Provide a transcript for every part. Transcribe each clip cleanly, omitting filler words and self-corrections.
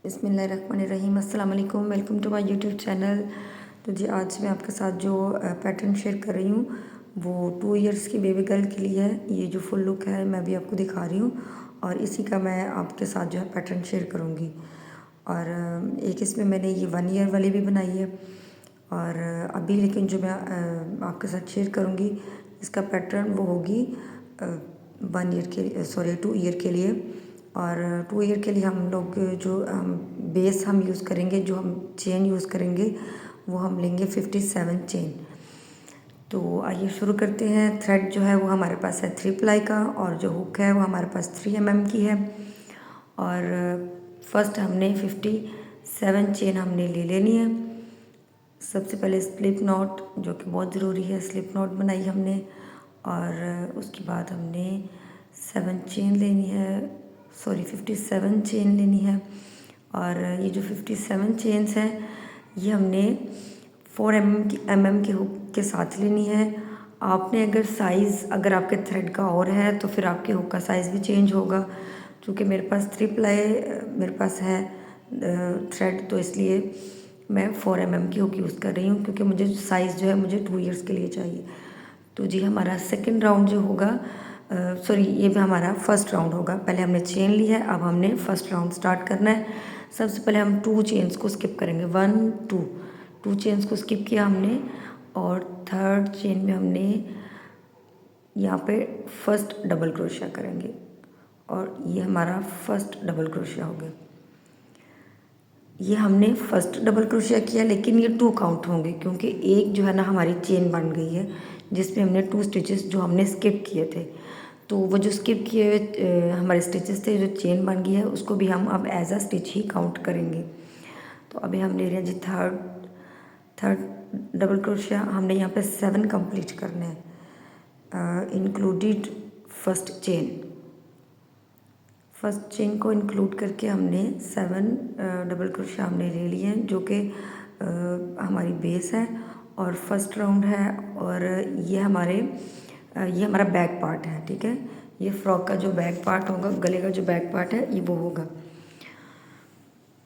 बिस्मिल्लाहिर्रहमानिर्रहीम। अस्सलाम वालेकुम, welcome to my YouTube channel. तो जी आज मैं आपके साथ जो पैटर्न शेयर कर रही हूँ वो 2 इयर्स की बेबी गर्ल के लिए है। ये जो फुल लुक है मैं भी आपको दिखा रही हूँ और इसी का मैं आपके साथ जो है पैटर्न शेयर करूँगी। और एक इसमें मैंने ये 1 ईयर वाली भी बनाई है और अभी लेकिन जो मैं आपके साथ शेयर करूँगी इसका पैटर्न वो होगी 1 ईयर के 2 ईयर के लिए। और 2 ईयर के लिए हम लोग जो बेस हम यूज़ करेंगे, जो हम चेन यूज़ करेंगे वो हम लेंगे 57 चेन। तो आइए शुरू करते हैं। थ्रेड जो है वो हमारे पास है 3 प्लाई का और जो हुक है वो हमारे पास 3 mm की है। और फर्स्ट हमने 57 चेन हमने ले लेनी है। सबसे पहले स्लिप नॉट, जो कि बहुत ज़रूरी है, स्लिप नॉट बनाई हमने और उसके बाद हमने 57 चेन लेनी है। और ये जो 57 चेन्स हैं ये हमने 4 mm के हुक के साथ लेनी है। आपने अगर आपके थ्रेड का और है तो फिर आपके हुक का साइज़ भी चेंज होगा। क्योंकि मेरे पास 3 प्लाई मेरे पास है थ्रेड, तो इसलिए मैं 4 mm की हुक यूज़ कर रही हूँ क्योंकि मुझे साइज़ जो है मुझे 2 इयर्स के लिए चाहिए। तो जी हमारा सेकंड राउंड जो होगा ये भी हमारा फर्स्ट राउंड होगा। पहले हमने चेन ली है, अब हमने फर्स्ट राउंड स्टार्ट करना है। सबसे पहले हम 2 चेन्स को स्किप करेंगे, 1 2 चेन्स को स्किप किया हमने और थर्ड चेन में हमने यहाँ पे फर्स्ट डबल क्रोशिया करेंगे और ये हमारा फर्स्ट डबल क्रोशिया हो गया। ये हमने फर्स्ट डबल क्रोशिया किया लेकिन ये 2 काउंट होंगे क्योंकि एक जो है ना हमारी चेन बन गई है जिसमें हमने 2 स्टिचेस जो हमने स्किप किए थे। तो वो जो स्किप किए हुए हमारे स्टिचेस थे, जो चेन बन गई है उसको भी हम अब एज अ स्टिच ही काउंट करेंगे। तो अभी हम ले रहे हैं जी थर्ड डबल क्रोशिया। हमने यहाँ पे 7 कंप्लीट करने हैं इंक्लूडेड फर्स्ट चेन को इंक्लूड करके हमने 7 डबल क्रोशिया हमने ले लिए हैं, जो कि हमारी बेस है और फर्स्ट राउंड है। और ये हमारा बैक पार्ट है, ठीक है। ये फ्रॉक का जो बैक पार्ट होगा, गले का जो बैक पार्ट है ये वो होगा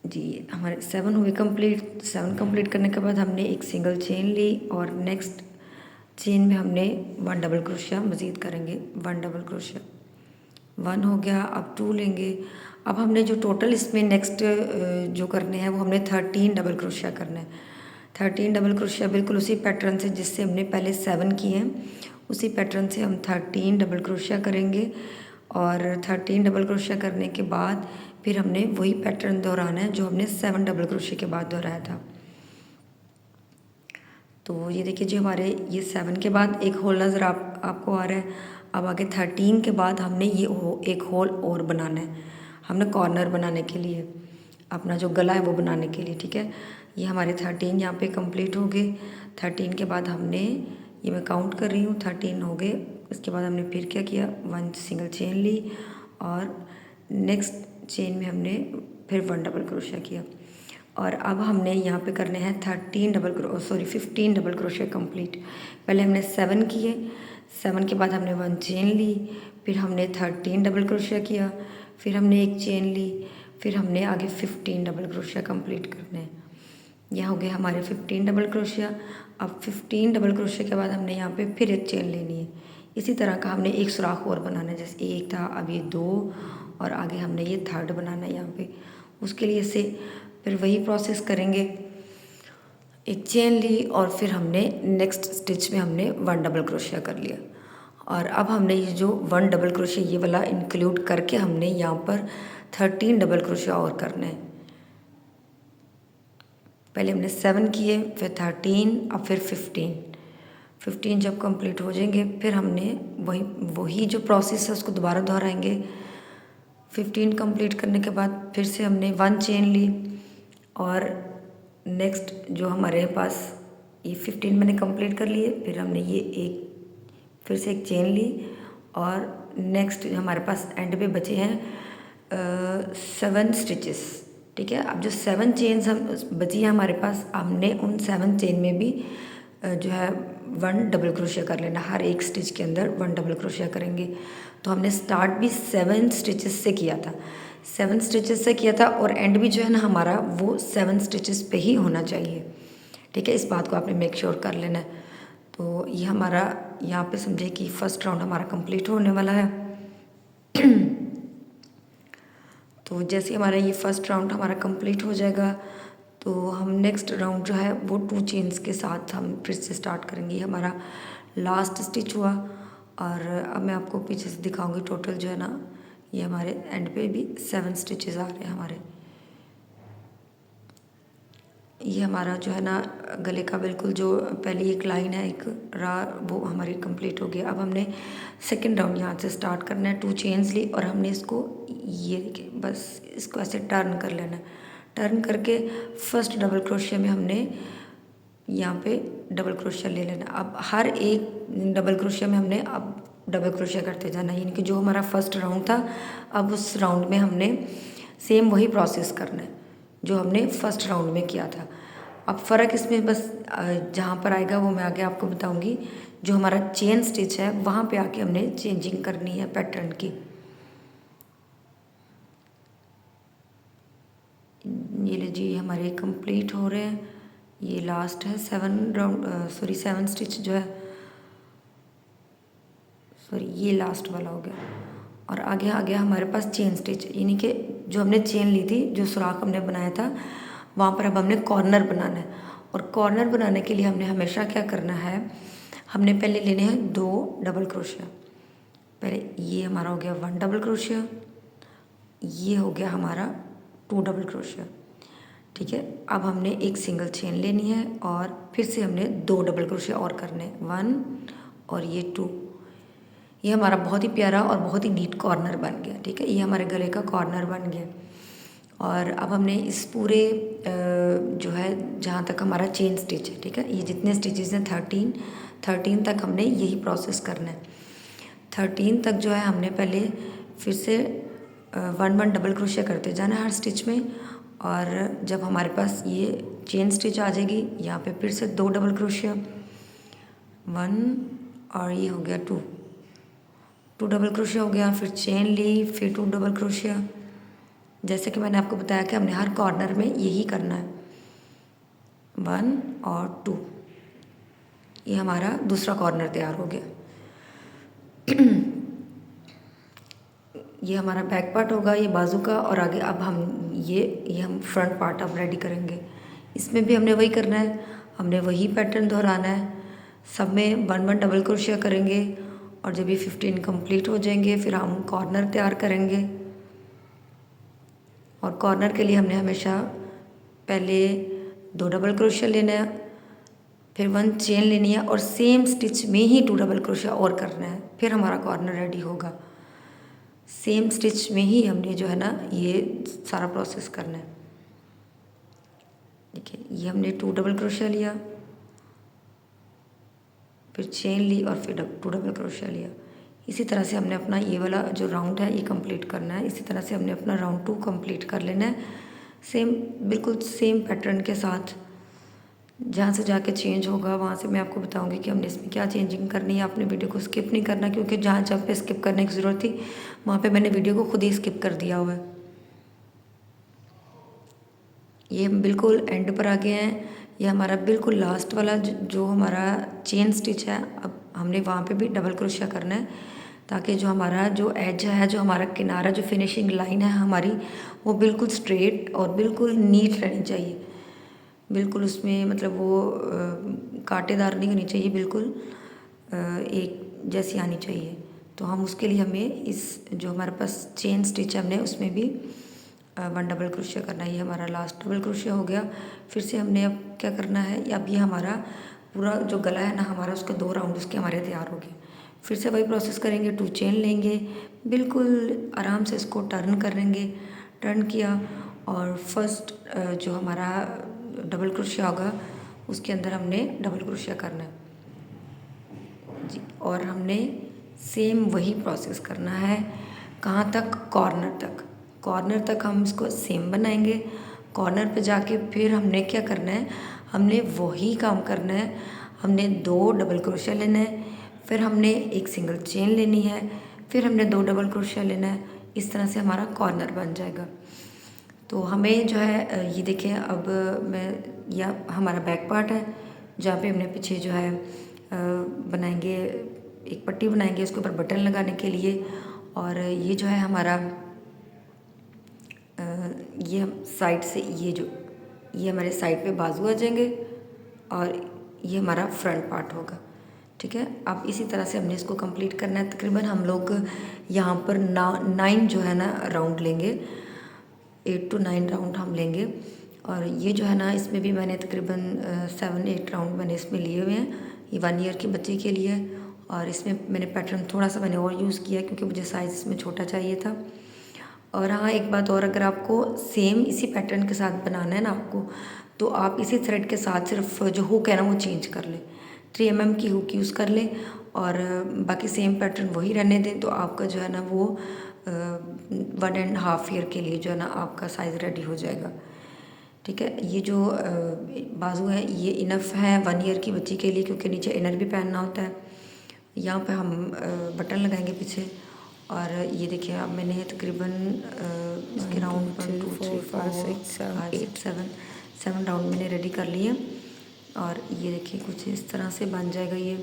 जी। हमारे 7 हुए कंप्लीट। 7 कंप्लीट करने के बाद हमने एक सिंगल चेन ली और नेक्स्ट चेन में हमने 1 डबल क्रोशिया मज़ीद करेंगे। 1 डबल क्रोशिया 1 हो गया। अब 2 लेंगे। अब हमने जो टोटल इसमें नेक्स्ट जो करने हैं वो हमने 13 डबल क्रोशिया करना है। 13 डबल क्रोशिया बिल्कुल उसी पैटर्न से जिससे हमने पहले 7 किए हैं, उसी पैटर्न से हम 13 डबल क्रोशिया करेंगे। और 13 डबल क्रोशिया करने के बाद फिर हमने वही पैटर्न दोहराना है जो हमने 7 डबल क्रोशिया के बाद दोहराया था। तो ये देखिए जी हमारे ये 7 के बाद एक होल नज़र आपको आ रहा है। अब आगे 13 के बाद हमने एक होल और बनाना है, हमने कॉर्नर बनाने के लिए, अपना जो गला है वो बनाने के लिए, ठीक है। ये हमारे 13 यहाँ पे कंप्लीट हो गए। 13 के बाद हमने, ये मैं काउंट कर रही हूँ, 13 हो गए। इसके बाद हमने फिर क्या किया, 1 सिंगल चेन ली और नेक्स्ट चेन में हमने फिर 1 डबल क्रोशिया किया। और अब हमने यहाँ पे करने हैं 15 डबल क्रोशिया कंप्लीट। पहले हमने 7 किए, 7 के बाद हमने 1 चेन ली, फिर हमने 13 डबल क्रोशिया किया, फिर हमने एक चेन ली, फिर हमने आगे 15 डबल क्रोशिया कंप्लीट करने हैं। यह हो गए हमारे 15 डबल क्रोशिया। अब 15 डबल क्रोशिया के बाद हमने यहाँ पे फिर एक चेन लेनी है। इसी तरह का हमने एक सुराख और बनाना है, जैसे एक था, अब ये 2 और आगे हमने ये थर्ड बनाना है यहाँ पे। उसके लिए से फिर वही प्रोसेस करेंगे। एक चेन ली और फिर हमने नेक्स्ट स्टिच में हमने 1 डबल क्रोशिया कर लिया। और अब हमने ये जो 1 डबल क्रोशिया ये वाला इंक्लूड करके हमने यहाँ पर 13 डबल क्रोशिया और करना है। पहले हमने 7 किए, फिर 13, अब फिर 15 जब कंप्लीट हो जाएंगे फिर हमने वही जो प्रोसेस है उसको दोबारा दोहराएंगे। 15 कंप्लीट करने के बाद फिर से हमने 1 चेन ली और नेक्स्ट जो हमारे पास ये 15 मैंने कंप्लीट कर लिए, फिर हमने फिर से एक चेन ली और नेक्स्ट हमारे पास एंड पे बचे हैं 7 स्टिचेस, ठीक है। अब जो 7 चेन्स बची हैं हमारे पास, हमने उन 7 चेन में भी जो है 1 डबल क्रोशिया कर लेना। हर एक स्टिच के अंदर 1 डबल क्रोशिया करेंगे। तो हमने स्टार्ट भी 7 स्टिचेस से किया था। 7 स्टिचेस से किया था और एंड भी जो है ना हमारा वो 7 स्टिचेस पे ही होना चाहिए। ठीक है, इस बात को आपने मेक श्योर कर लेना है। तो ये हमारा यहाँ पे समझे कि फर्स्ट राउंड हमारा कंप्लीट होने वाला है। तो जैसे हमारा ये फर्स्ट राउंड हमारा कंप्लीट हो जाएगा तो हम नेक्स्ट राउंड जो है वो 2 चेन्स के साथ हम फिर से स्टार्ट करेंगे। ये हमारा लास्ट स्टिच हुआ और अब मैं आपको पीछे से दिखाऊंगी टोटल जो है ना, ये हमारे एंड पे भी 7 स्टिचेस आ रहे हैं हमारे। ये हमारा जो है ना गले का बिल्कुल जो पहली एक लाइन है एक वो हमारी कंप्लीट हो गया। अब हमने सेकंड राउंड यहाँ से स्टार्ट करना है। 2 चेन्स ली और हमने इसको ये देखिए बस इसको ऐसे टर्न कर लेना है। टर्न करके फर्स्ट डबल क्रोशिया में हमने यहाँ पे डबल क्रोशिया ले लेना। अब हर एक डबल क्रोशिया में हमने अब डबल क्रोशिया करते जाना, यानी कि जो हमारा फर्स्ट राउंड था अब उस राउंड में हमने सेम वही प्रोसेस करना है जो हमने फर्स्ट राउंड में किया था। अब फ़र्क इसमें बस जहाँ पर आएगा वो मैं आगे आपको बताऊंगी। जो हमारा चेन स्टिच है वहाँ पे आके हमने चेंजिंग करनी है पैटर्न की। ये लीजिए हमारे कंप्लीट हो रहे हैं। ये लास्ट है 7 स्टिच जो है, सॉरी ये लास्ट वाला हो गया। और आगे आ गया हमारे पास चेन स्टिच, यानी कि जो हमने चेन ली थी, जो सुराख हमने बनाया था वहाँ पर अब हमने कॉर्नर बनाना है। और कॉर्नर बनाने के लिए हमने हमेशा क्या करना है, हमने पहले लेने हैं 2 डबल क्रोशिया। पहले ये हमारा हो गया 1 डबल क्रोशिया, ये हो गया हमारा 2 डबल क्रोशिया। ठीक है, अब हमने एक सिंगल चेन लेनी है और फिर से हमने 2 डबल क्रोशिया और करने, 1 और ये 2। ये हमारा बहुत ही प्यारा और बहुत ही नीट कॉर्नर बन गया। ठीक है, ये हमारे गले का कॉर्नर बन गया। और अब हमने इस पूरे जो है जहाँ तक हमारा चेन स्टिच है, ठीक है, ये जितने स्टिचेस हैं 13 तक हमने यही प्रोसेस करना है। 13 तक जो है हमने पहले फिर से 1 डबल क्रोशिया करते जाना हर स्टिच में। और जब हमारे पास ये चेन स्टिच आ जाएगी यहाँ पे फिर से 2 डबल क्रोशिया, 1 और ये हो गया 2 डबल क्रोशिया हो गया। फिर चेन ली, फिर 2 डबल क्रोशिया। जैसे कि मैंने आपको बताया कि हमने हर कॉर्नर में यही करना है, 1 और 2। ये हमारा दूसरा कॉर्नर तैयार हो गया। ये हमारा बैक पार्ट होगा, ये बाजू का। और आगे अब हम ये हम फ्रंट पार्ट अब रेडी करेंगे। इसमें भी हमने वही करना है, हमने वही पैटर्न दोहराना है। सब में 1 डबल क्रोशिया करेंगे और जब ये 15 कंप्लीट हो जाएंगे फिर हम कॉर्नर तैयार करेंगे। और कॉर्नर के लिए हमने हमेशा पहले 2 डबल क्रोशिया लेना है, फिर 1 चेन लेनी है और सेम स्टिच में ही 2 डबल क्रोशिया और करना है, फिर हमारा कॉर्नर रेडी होगा। सेम स्टिच में ही हमने जो है ना ये सारा प्रोसेस करना है। देखिए ये हमने 2 डबल क्रोशिया लिया, फिर चेन ली और फिर 2 डबल क्रोशिया लिया। इसी तरह से हमने अपना ये वाला जो राउंड है ये कंप्लीट करना है। इसी तरह से हमने अपना राउंड 2 कंप्लीट कर लेना है, सेम बिल्कुल सेम पैटर्न के साथ। जहाँ से जाके चेंज होगा वहाँ से मैं आपको बताऊंगी कि हमने इसमें क्या चेंजिंग करनी है। आपने वीडियो को स्किप नहीं करना, क्योंकि जहाँ जहाँ पे स्किप करने की ज़रूरत थी वहाँ पे मैंने वीडियो को खुद ही स्किप कर दिया हुआ है। ये हम बिल्कुल एंड पर आ गए हैं। ये हमारा बिल्कुल लास्ट वाला जो हमारा चेन स्टिच है, अब हमने वहाँ पे भी डबल क्रोशिया करना है, ताकि जो हमारा जो एज है, जो हमारा किनारा, जो फिनिशिंग लाइन है हमारी, वो बिल्कुल स्ट्रेट और बिल्कुल नीट रहनी चाहिए। बिल्कुल उसमें मतलब वो कांटेदार नहीं होनी चाहिए, बिल्कुल एक जैसी आनी चाहिए। तो हम उसके लिए हमें इस जो हमारे पास चेन स्टिच है हमने उसमें भी 1 डबल क्रोशिया करना है। ये हमारा लास्ट डबल क्रोशिया हो गया। फिर से हमने अब क्या करना है, अब ये हमारा पूरा जो गला है ना हमारा, उसके 2 राउंड उसके हमारे तैयार हो गए। फिर से वही प्रोसेस करेंगे, 2 चेन लेंगे, बिल्कुल आराम से इसको टर्न करेंगे। टर्न किया और फर्स्ट जो हमारा डबल क्रोशिया होगा उसके अंदर हमने डबल क्रोशिया करना है जी। और हमने सेम वही प्रोसेस करना है, कहाँ तक, कॉर्नर तक। कॉर्नर तक हम इसको सेम बनाएंगे। कॉर्नर पे जाके फिर हमने क्या करना है, हमने वही काम करना है। हमने 2 डबल क्रोशिया लेना है, फिर हमने एक सिंगल चेन लेनी है, फिर हमने 2 डबल क्रोशिया लेना है। इस तरह से हमारा कॉर्नर बन जाएगा। तो हमें जो है ये देखें, अब मैं यह हमारा बैक पार्ट है जहाँ पे हमने पीछे जो है बनाएंगे, एक पट्टी बनाएंगे उसके ऊपर बटन लगाने के लिए। और ये जो है हमारा ये साइड से ये हमारे साइड पे बाजू आ जाएंगे और ये हमारा फ्रंट पार्ट होगा। ठीक है, अब इसी तरह से हमने इसको कंप्लीट करना है। तकरीबन हम लोग यहाँ पर 9 जो है ना राउंड लेंगे, 8 to 9 राउंड हम लेंगे। और ये जो है ना, इसमें भी मैंने तकरीबन 7-8 राउंड मैंने इसमें लिए हुए हैं। ये 1 ईयर की बच्ची के लिए। और इसमें मैंने पैटर्न थोड़ा सा मैंने और यूज़ किया क्योंकि मुझे साइज़ इसमें छोटा चाहिए था। और हाँ, एक बात और, अगर आपको सेम इसी पैटर्न के साथ बनाना है ना आपको, तो आप इसी थ्रेड के साथ सिर्फ जो हुक है ना वो चेंज कर लें, 3 mm की हुक यूज़ कर लें और बाकी सेम पैटर्न वही रहने दें। तो आपका जो है ना वो 1.5 ईयर के लिए जो है ना आपका साइज़ रेडी हो जाएगा। ठीक है, ये जो बाजू है ये इनफ है 1 ईयर की बच्ची के लिए, क्योंकि नीचे इनर भी पहनना होता है। यहाँ पे हम बटन लगाएंगे पीछे। और ये देखिए, अब मैंने तकरीबन इसके राउंड 1 2 3 4 5 6 7 राउंड मैंने रेडी कर लिए। और ये देखिए कुछ इस तरह से बन जाएगा ये।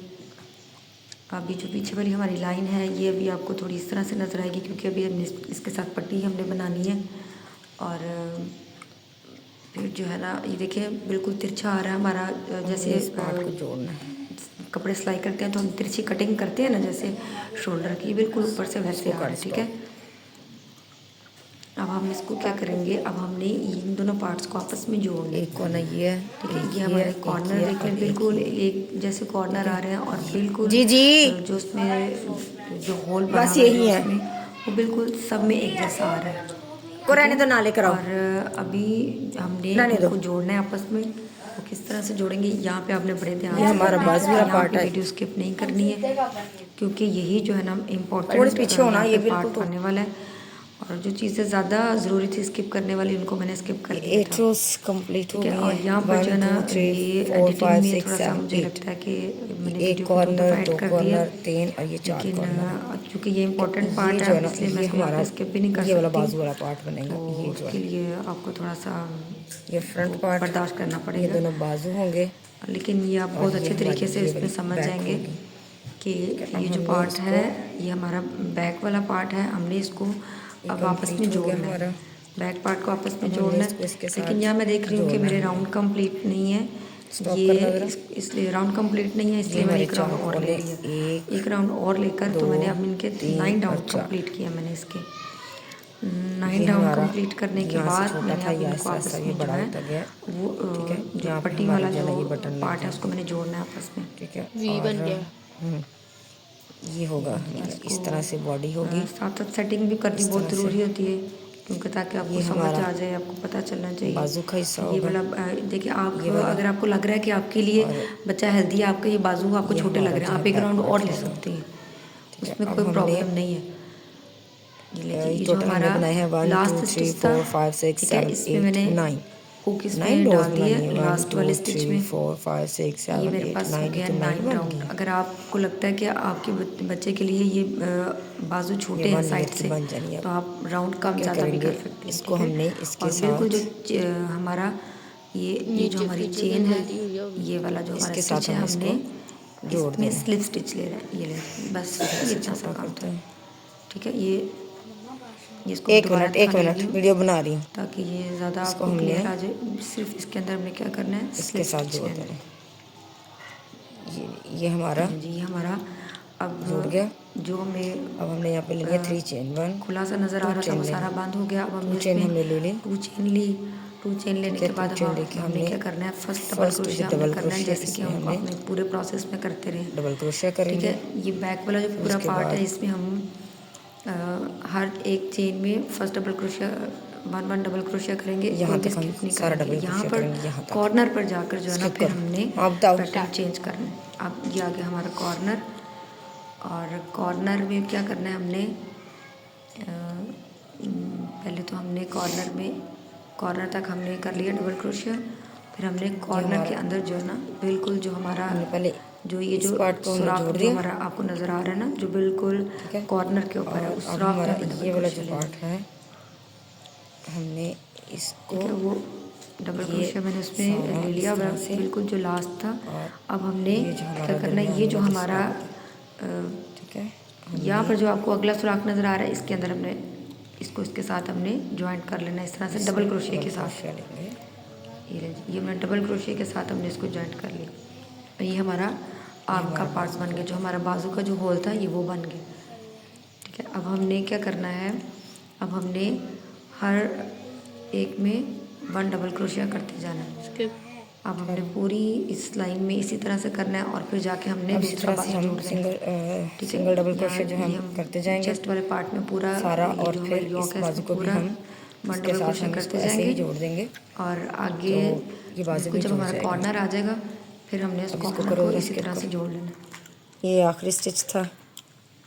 अभी जो पीछे वाली हमारी लाइन है ये अभी आपको थोड़ी इस तरह से नज़र आएगी, क्योंकि अभी हमने इसके साथ पट्टी हमने बनानी है। और फिर जो है ना ये देखिए बिल्कुल तिरछा आ रहा है हमारा, जैसे इस पार्ट को जोड़ना है। कपड़े सिलाई करते हैं तो हम तिरछी कटिंग करते हैं ना, जैसे शोल्डर की, बिल्कुल ऊपर से वैसे आ रहा है। ठीक है, अब हम इसको क्या करेंगे, अब हमने इन दोनों पार्ट्स को आपस में जोड़ना है। एक कॉर्नर ये है, ठीक है, ये हमारे कॉर्नर देख लें, बिल्कुल एक जैसे कॉर्नर आ रहे हैं। और बिल्कुल जी जो उसमें जो होल बना बस हुआ यही है, उसमें, वो बिल्कुल सब में एक जैसा आ रहा है। को रहने तो ना लेकर आओ। और अभी हमने इनको जोड़ना है आपस में। वो किस तरह से जोड़ेंगे, यहाँ पे आपने बड़े ध्यान से हमारा बाजू वाला पार्ट है। वीडियो स्किप नहीं करनी है, क्योंकि यही जो है ना इम्पोर्टेंट थोड़े पीछे होना, ये बिल्कुल पार्ट आने वाला है। और जो चीज़ें ज़्यादा ज़रूरी थी स्किप करने वाली, उनको मैंने स्किप कर दिया था। 8 रोज कंप्लीट हो ठीक गई है, है। और यहाँ पर जो है ना 1 2 3 ये 4 एडिटिंग 5 में 6 थोड़ा सा 7 मुझे 8 लगता है कि मैंने एक वीडियो को कॉर्नर, 2 दो कर दिया। कॉर्नर, 3 और ये 4 लेकिन कॉर्नर। चूँकि ये इम्पोर्टेंट पार्ट ये है, जो है ना, इसलिए मैं ये इसको यहाँ हमारा पे स्किप भी नहीं कर ये वाला सकती। बाजू वाला पार्ट बनेगा। तो ये जो उसके है लिए आपको थोड़ा सा ये फ्रंट पार्ट बर्दाश्त करना ये पड़ेगा। दोनों बाजू होंगे। लेकिन ये आप बहुत अच्छे तरीके से इसमें समझ जाएंगे कि ये जो पार्ट है ये हमारा बैक वाला पार्ट है। हमने इसको अब आपस में जोड़ना है, बैक पार्ट को आपस में जोड़ना है। लेकिन यहाँ मैं देख रही हूँ कि मेरे राउंड कंप्लीट नहीं है, ये इसलिए राउंड कंप्लीट नहीं है, इसलिए मैंने एक राउंड और ले लिया। एक राउंड और लेकर तो मैंने अब इनके 9 राउंड कंप्लीट किया मैंने इसके। 9 राउंड कंप्लीट करने के बाद मैंने अब इनको आपस में जो है वो जो पट्टी वाला जो पार्ट है उसको मैंने जोड़ना है आपस में। ठीक है, बन गया। ये होगा इस तरह से बॉडी होगी। साथ साथ सेटिंग भी करनी बहुत ज़रूरी होती है, क्योंकि ताकि आपको समझ आ जाए, आपको पता चलना चाहिए। बाजू का हिस्सा ये वाला देखिए, आप अगर आपको लग रहा है कि आपके लिए बच्चा हेल्दी है, आपके ये बाजू आपको छोटे लग रहे हैं, आप एक राउंड और ले सकते हैं, उसमें कोई प्रॉब्लम नहीं है। ये जो हमारा लास्ट स्टिच था, ठीक है, इसमें मैंने हुक इसमें डाल दी है लास्ट वाले स्टिच में। 4 5 6 7 ये मेरे पास हो गया 9 राउंड। अगर आपको लगता है कि आपके बच्चे के लिए ये बाजू छोटे हैं साइड से, तो आप राउंड कम ज़्यादा भी कर सकते हैं। इसको हमने इसके साथ बिल्कुल जो हमारा ये जो हमारी चेन है, ये वाला जो हमारा स्टिच है, हमने इसमें स्लिप स्टिच ले रहे हैं। ये ले बस ये इतना सा काम था। ठीक है, ये इसको एक मिनट वीडियो बना रही हूँ ताकि ये ज़्यादा आपको क्लियर आ जाए। सिर्फ इसके अंदर हमने क्या करना है, इसके साथ जोड़ना है। ये हमारा जी हमारा अब जुड़ गया। जो हमें अब हमने यहाँ पे ले लिया 3 चेन, 1 खुला सा नज़र आ रहा था वो सारा बंद हो गया। अब हमने 2 चेन हमने ले ली। 2 चेन ली। 2 चेन लेने के बाद हमने क्या करना है, फर्स्ट डबल क्रोशिया हमने करना है, जैसे कि हम अपने पूरे प्रोसेस में करते रहे। डबल क्रोशिया करेंगे। ठीक है, ये बैक वाला जो पूरा पार्ट है इसमें हम हर एक चेन में first double crochet 1 double crochet करेंगे। यहाँ तक हम सारा डबल यहाँ क्रोशिया करेंगे। यहाँ तक कॉर्नर पर जाकर जो है ना फिर हमने पैटर्न चेंज करना है। अब ये आ गया हमारा कॉर्नर, और कॉर्नर में क्या करना है हमने पहले तो हमने कॉर्नर तक हमने कर लिया डबल क्रोशिया। फिर हमने कॉर्नर के अंदर जो है ना बिल्कुल जो हमारा हमने पहले जो ये इस जो पार्ट को हमने सुराख जोड़ जो दिया, हमारा आपको नज़र आ रहा है ना जो बिल्कुल ठीक है। कॉर्नर के ऊपर है, और उस अब सुराख में हमारा हमें डबल ये वाला क्रोशिया जो लेना है। पार्ट है हमने इसको ठीक है, वो डबल ये क्रोशिया मैंने उसमें सारा ले इस लिया तरह से, बिल्कुल जो लास्ट था। और अब हमने ये जो हमारा क्या करना है, ये दरमियान जो वाला हमारा ठीक है, यहाँ हमने पर जो आपको अगला सुराख नज़र आ रहा है इसके अंदर हमने इसको इसके साथ हमने ज्वाइंट कर लेना है इस तरह से डबल क्रोशिया के साथ। क्रोशिया लेंगे। ये हमने डबल क्रोशिया के साथ हमने इसको ज्वाइंट कर लिया और ये हमारा आर्म का पार्ट बन गया, जो हमारा बाजू का जो होल था ये वो बन गया। ठीक है, अब हमने क्या करना है, अब हमने हर एक में 1 डबल क्रोशिया करते जाना है। अब हमने पूरी इस लाइन में इसी तरह से करना है और फिर जाके हमने अब इसी दूसरा तरह से बाजू हम जोड़ देना है। ठीक है, सिंगल डबल यहाँ क्रोशिया जो ये हम करते जाएंगे चेस्ट वाले पार्ट में पूरा सारा, ये और जो फिर हमारी इस योक है बाजू इसमें को भी पूरा हम 1 इसके डबल साथ क्रोशिया हम इसको करते ऐसे ही जाएंगे जोड़ देंगे और आगे ये बाजू बिल्कुल भी जब जुड़ हमारा जाएगा। कॉर्नर आ जाएगा फिर हमने उस अब इसको कॉर्नर करो को जरा इसी skip तरह से करो। जोड़ लेना। ये आखिरी स्टिच था,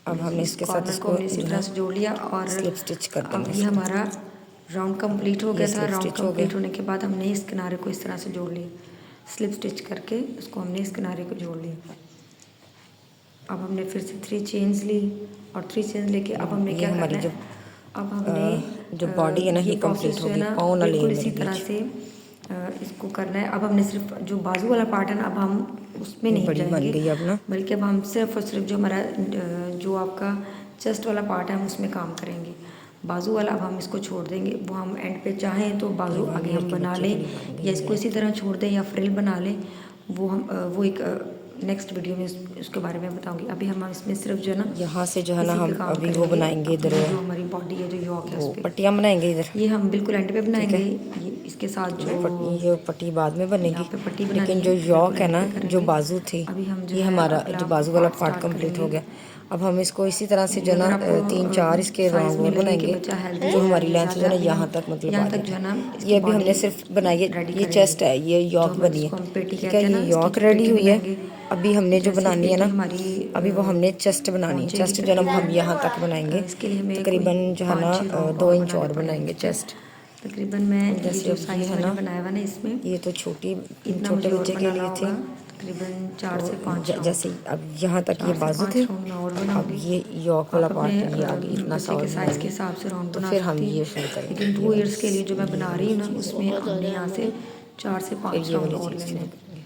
अब हमने इसके साथ कॉर्नर को इसको हमने इसी जो तरह है से जोड़ लिया और स्लिप स्टिच कर अब देंगे ये इसको। हमारा राउंड कंप्लीट हो ये गया था। स्लिप राउंड स्टिच हो कंप्लीट गया। होने के बाद हमने इस किनारे को इस तरह से जोड़ लिया, स्लिप स्टिच करके उसको हमने इस किनारे को जोड़ लिया। अब हमने फिर से 3 चेन्स ली और 3 चेन्स लेके अब हमने ये क्या हमारी करना है, अब हमने जो बॉडी है ना ये प्रोसेस कंप्लीट जो है होगी, ना पाँव ना ले बिल्कुल मेरे इसी तरह बीच। से इसको करना है। अब हमने सिर्फ जो बाजू वाला पार्ट है ना अब हम उसमें नहीं बड़ी बन जाएंगे, गई अब ना, बल्कि अब हम सिर्फ और सिर्फ जो हमारा जो आपका चेस्ट वाला पार्ट है हम उसमें काम करेंगे। बाजू वाला अब हम इसको छोड़ देंगे, वो हम एंड पे चाहें तो बाजू आगे हम बना लें या इसको इसी तरह छोड़ दें या फ्रिल बना लें, वो हम वो एक नेक्स्ट वीडियो में उसके बारे में बताऊंगी। अभी हम इसमें सिर्फ जो है ना यहाँ से जो है ना इसी पे हम काम अभी वो करेंगे। बनाएंगे इधर, जो हमारी बॉडी है जो योक है वो उस पे पट्टियाँ बनाएंगे इधर, ये हम बिल्कुल एंड पे बनाएंगे। ये इसके साथ जो ये पट्टी बाद में बनेगी, यहाँ पे पट्टी बनानी लेकिन है, जो बिल्कुल यॉक है एंड ना पे करेंगे। जो बाजू थी, अभी हम जो ये है हमारा अगला जो बाजू वाला पार्ट पार्ट स्टार्ट कंप्लीट हो करेंगे। गया। अब हम इसको इसी तरह से जो है अगर ना आपको 3-4 इसके साइज राउंड में और लगे कि बनाएंगे, बच्चा हेल्दी जो है हमारी लेंथ ज़्यादा, जो है ना अभी यहाँ हम तक मतलब यहाँ आ तक जो है ना ये अभी हमने सिर्फ बनाई है, ये चेस्ट है, ये यॉक बनी है, ठीक है, ये यॉक रेडी हुई है। अभी हमने जो बनानी है ना अभी वो हमने चेस्ट बनानी है, चेस्ट जो है ना हम यहाँ तक बनाएंगे, इसके लिए हमें तकरीबन जो है ना 2 इंच और बनाएंगे बनाएंगे चेस्ट। तकरीबन मैं ये जैसे जो अब ये साइज है मैंने ना, बनाया हुआ ना इसमें ये तो छोटे इतना मुझे और बच्चे के बनाना लिए होगा, थे, तकरीबन 4 से 5 राउंड। जैसे अब यहाँ तक ये बाजू थे, अब ये यॉक वाला पार्ट ये आगे इतना सा और के साइज के हिसाब से राउंड तो बना फिर हम सकती ये हैं। शुरू करेंगे। लेकिन 2 ईयर्स के लिए जो मैं बना रही हूँ ना उसमें हमने यहाँ से 4 से 5 ये राउंड वाली और चीज़ लेने शुरू हैं। करेंगे,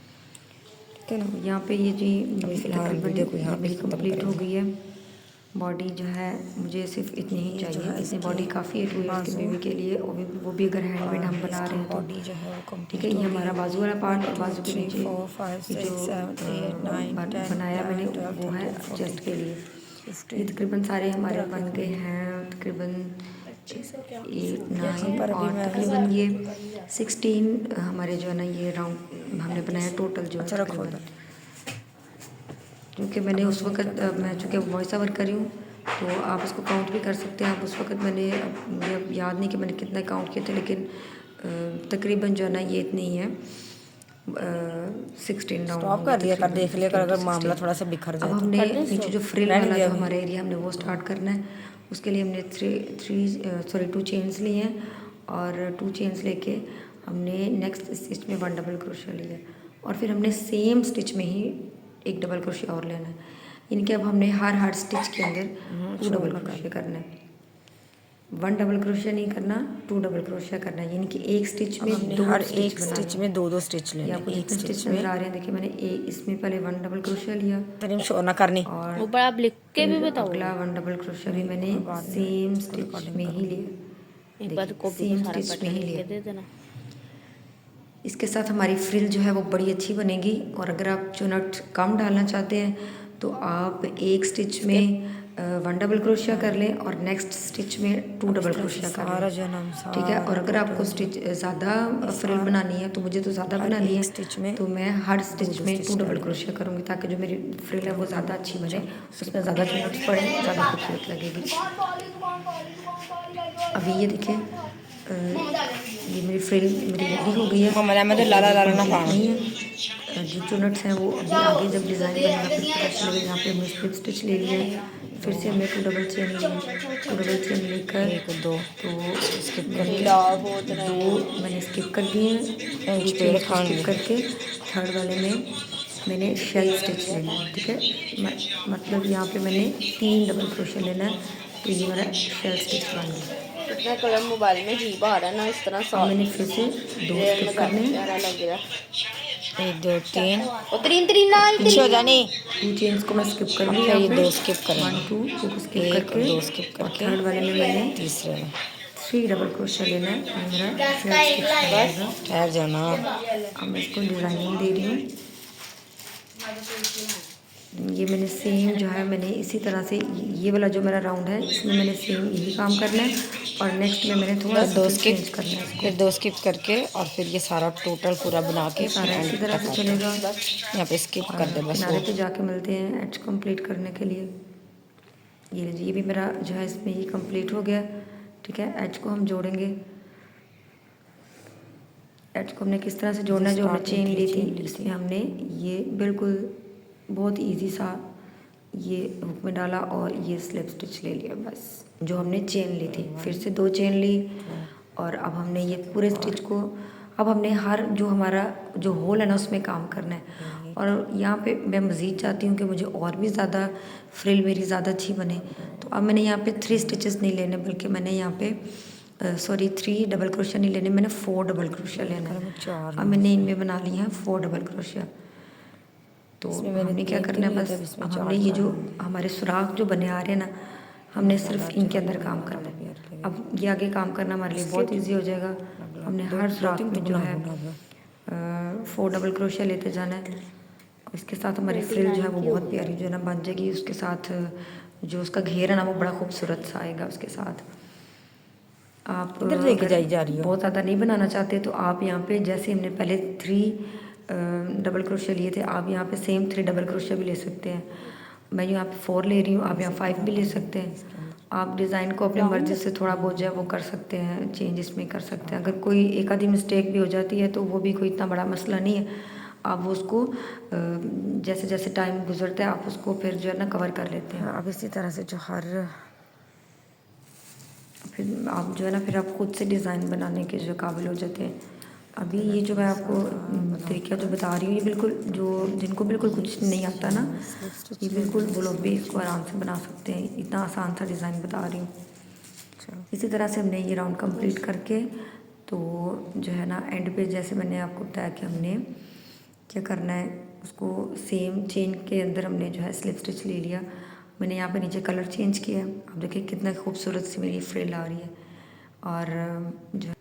ठीक है ना। यहाँ पे ये जी फिलहाल तकरीबन वीडियो को यहाँ पे मेरी ख़त्म कंप्लीट हो करेंगे। गई है। बॉडी जो है मुझे सिर्फ इतनी ही चाहिए, इतनी बॉडी काफ़ी है 2 ईयर्स के बेबी के लिए, वो भी अगर हैंडमेड हम बना रहे हैं तो बॉडी जो है वो ठीक है। ये हमारा बाजू वाला पार्ट और बाजू के नीचे 4 5 ये 6 जो 7 8 9 10 बनाया मैंने 12 वो है 13 चेस्ट के लिए। 15 ये तकरीबन सारे हमारे बन गए हैं, तकरीबन 8 9 और तकरीबन ये 16 हमारे जो है ना ये राउंड हमने बनाया टोटल जो है तकरीबन। क्योंकि मैंने उस वक़्त मैं चूँकि वॉइस ओवर कर रही हूँ तो आप इसको काउंट भी कर सकते हैं। आप उस वक़्त मैंने मुझे अब याद नहीं कि मैंने कितना काउंट किए थे, लेकिन तकरीबन जो है ना ये इतने ही है 16 राउंड। स्टॉप कर दिया कर, देख लिया कर अगर मामला थोड़ा सा बिखर अब जाए तो। हमने नीचे जो फ्रिल वाला जो हमारा एरिया हमने वो स्टार्ट करना है। उसके लिए हमने 2 चेन्स लिए हैं और 2 चेन्स लेके हमने नेक्स्ट स्टिच में 1 डबल क्रोशिया लिया और फिर हमने सेम स्टिच में ही 1 डबल क्रोशिया और लेना है। इनके अब हमने हर स्टिच के अंदर 2 डबल क्रोशिया करना है। 1 डबल क्रोशिया नहीं करना, 2 डबल क्रोशिया करना है, यानी कि एक स्टिच में 2 हर एक स्टिच में 2-2 स्टिच लेने आपको एक जितने स्टिच नजर आ रहे हैं देखिए मैंने इसमें पहले 1 डबल क्रोशिया लिया तरीम शो ना करनी और ऊपर आप लिख के भी बताओ। अगला 1 डबल क्रोशिया भी मैंने सेम स्टिच में ही लिया। एक बार कॉपी सेम में सारा स्टिच पता में ही लिख के लिया। दे देना। इसके साथ हमारी फ्रिल जो है वो बड़ी अच्छी बनेगी। और अगर आप चुनट कम डालना चाहते हैं तो आप एक स्टिच में 1 डबल क्रोशिया कर लें और नेक्स्ट स्टिच में 2 डबल क्रोशिया कर सारा लें, जन्म ठीक है। और अगर आपको स्टिच ज़्यादा फ्रिल बनानी है तो मुझे तो ज़्यादा बनानी है स्टिच में तो मैं हर स्टिच में 2 डबल क्रोशिया करूँगी ताकि जो मेरी फ्रिल है वो ज़्यादा अच्छी बने, उसमें ज़्यादा चुनट्स पड़े, ज़्यादा खूबसूरत लगेगी। अभी ये देखिए ये मेरी फ्रिल मेरी रेडी हो गई है। मोहम्मद लाला लाला ना पाना नहीं है जो चुनट्स हैं वो अभी आगे जब डिज़ाइन बनेगा फिर पता चलेगा। यहाँ पे हमने स्लिप स्टिच ले लिया है, फिर से हमने 2 डबल चेन ली, 2 डबल चेन लेकर 1 2 तो स्किप मैंने करके 2 मैंने स्किप कर दिए हैं, 2 इंच पे चेन रखा स्किप करके थर्ड वाले में मैंने शेल स्टिच लेना है, ठीक है। मतलब यहाँ पे मैंने 3 डबल क्रोशिया लेना है, तो ये मेरा शेल स्टिच बन गया। कितना कलर मोबाइल में अजीब आ रहा है ना, इस तरह अब मैंने फिर से 2 स्किप करने हैं, प्यारा लग रहा है। 1 2 3 और 3 3 ना पीछे हो जाने 2 चेन्स को मैं स्किप कर ली फिर यहाँ ये पे, 2 स्किप 1 करेंगे, 2 को स्किप 1 और करके 2 स्किप और करके थर्ड वाले में मैंने तीसरे में 3 डबल क्रोशिया लेना है, ये मेरा शेल स्टिच बनेगा। ठहर जाना। अब मैं इसको डिज़ाइनिंग दे रही हूँ। ये मैंने सेम जो है मैंने इसी तरह से ये वाला जो मेरा राउंड है इसमें मैंने सेम यही काम करना है और नेक्स्ट में मैंने थोड़ा सा चेंज करना है इसको। फिर 2 स्किप करके और फिर ये सारा टोटल पूरा बना के सारा इसी तरह से चलेगा। यहाँ पे स्किप कर दे बस। किनारे पे जाके मिलते हैं एज कंप्लीट करने के लिए। ये भी मेरा जो है इसमें ये कंप्लीट हो गया, ठीक है। एज को हम जोड़ेंगे, एज को हमने किस तरह से जोड़ना है, जो हमने चेन ली थी इसमें हमने ये बिल्कुल बहुत इजी सा ये हुक में डाला और ये स्लिप स्टिच ले लिया बस, जो हमने चेन ली थी। फिर से 2 चेन ली और अब हमने ये पूरे स्टिच को अब हमने हर जो हमारा जो होल है ना उसमें काम करना है। और यहाँ पे मैं मज़ीद चाहती हूँ कि मुझे और भी ज़्यादा फ्रिल मेरी ज़्यादा अच्छी बने, तो अब मैंने यहाँ पे 3 स्टिचेस नहीं लेने, बल्कि मैंने यहाँ पे सॉरी 3 डबल क्रोशिया नहीं लेने, मैंने 4 डबल क्रोशिया लेना है। अब मैंने इनमें बना ली है 4 डबल क्रोशिया। तो हमने क्या करना है, बस अब हमने ये जो हमारे सुराख जो बने आ रहे हैं ना, हमने सिर्फ इनके अंदर काम करना है। अब ये आगे काम करना हमारे लिए बहुत इजी हो जाएगा। हमने हर सुराख में जो है 4 डबल क्रोशिया लेते जाना है। इसके साथ हमारी फ्रिल जो है वो बहुत प्यारी जो है ना बन जाएगी। उसके साथ जो उसका घेर है ना वो बड़ा खूबसूरत सा आएगा। उसके साथ आप बहुत ज़्यादा नहीं बनाना चाहते तो आप यहाँ पे जैसे हमने पहले 3 डबल क्रोशिया लिए थे, आप यहाँ पे सेम 3 डबल क्रोशिया भी ले सकते हैं। मैं यहाँ पे 4 ले रही हूँ, आप यहाँ 5 भी ले सकते हैं। आप डिज़ाइन को अपनी मर्ज़ी से थोड़ा बहुत जो है वो कर सकते हैं, चेंज इसमें कर सकते हैं। अगर कोई एक आधी मिस्टेक भी हो जाती है तो वो भी कोई इतना बड़ा मसला नहीं है। आप उसको जैसे जैसे टाइम गुजरता है आप उसको फिर जो है ना कवर कर लेते हैं। अब इसी तरह से जो फिर आप जो है ना फिर आप खुद से डिज़ाइन बनाने के जो काबिल हो जाते हैं। अभी ये जो मैं आपको तरीका जो बता रही हूँ ये बिल्कुल जो जिनको बिल्कुल कुछ नहीं आता ना, ये बिल्कुल वो लोग भी इसको आराम से बना सकते हैं। इतना आसान सा डिज़ाइन बता रही हूँ। इसी तरह से हमने ये राउंड कंप्लीट करके तो जो है ना एंड पे जैसे मैंने आपको बताया कि हमने क्या करना है, उसको सेम चेन के अंदर हमने जो है स्लिप स्टिच ले लिया। मैंने यहाँ पे नीचे कलर चेंज किया है, आप देखिए कितना खूबसूरत सी मेरी फ्रिल आ रही है। और जो